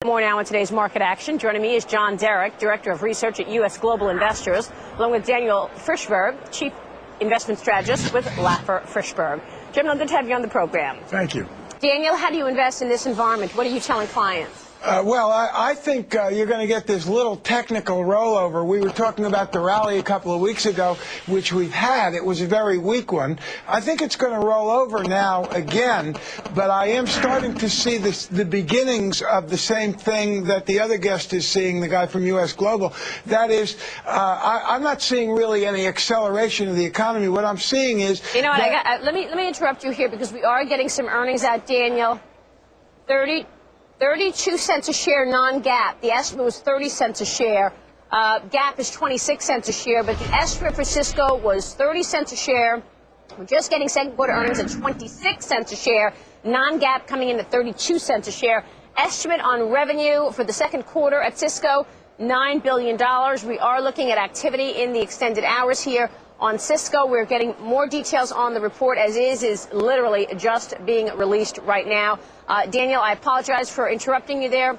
More now on today's market action. Joining me is John Derrick, Director of Research at U.S. Global Investors, along with Daniel Frishberg, Chief Investment Strategist with Frishberg. Gentlemen, good to have you on the program. Thank you. Daniel, how do you invest in this environment? What are you telling clients? I think you're going to get this little technical rollover. We were talking about the rally a couple of weeks ago, which we've had. It was a very weak one. I think it's going to roll over now again, but I am starting to see the beginnings of the same thing that the other guest is seeing, the guy from U.S. Global. That is, I'm not seeing really any acceleration of the economy. What I'm seeing is... You know what, let me interrupt you here because we are getting some earnings out, Daniel. 32 cents a share non-GAAP. The estimate was 30 cents a share. GAAP is 26 cents a share, but the estimate for Cisco was 30 cents a share. We're just getting second quarter earnings at 26 cents a share. Non-GAAP coming in at 32 cents a share. Estimate on revenue for the second quarter at Cisco, $9 billion. We are looking at activity in the extended hours here. On Cisco, we're getting more details on the report as is literally just being released right now. Daniel, I apologize for interrupting you there.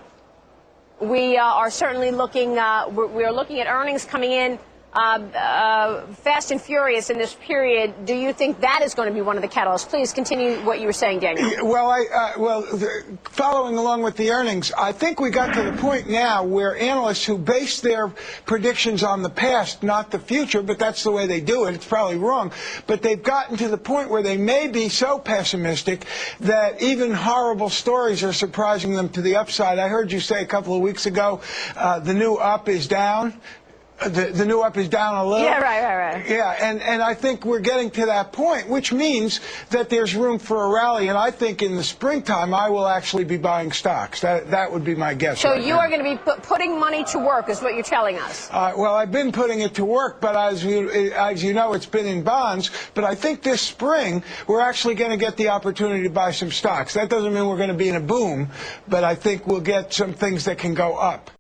We are certainly looking, we're looking at earnings coming in fast and furious in this period. Do you think that is going to be one of the catalysts? Please continue what you were saying, Daniel. Well, following along with the earnings, I think we got to the point now where analysts who base their predictions on the past, not the future, but that's the way they do it. It's probably wrong. But they've gotten to the point where they may be so pessimistic that even horrible stories are surprising them to the upside. I heard you say a couple of weeks ago the new up is down. The new up is down a little. Yeah, right. Yeah, and I think we're getting to that point, which means that there's room for a rally. And I think in the springtime, I will actually be buying stocks. That would be my guess. So right you now. are going to be putting money to work, is what you're telling us. Well, I've been putting it to work, but as you know, it's been in bonds. But I think this spring, we're actually going to get the opportunity to buy some stocks. That doesn't mean we're going to be in a boom, but I think we'll get some things that can go up.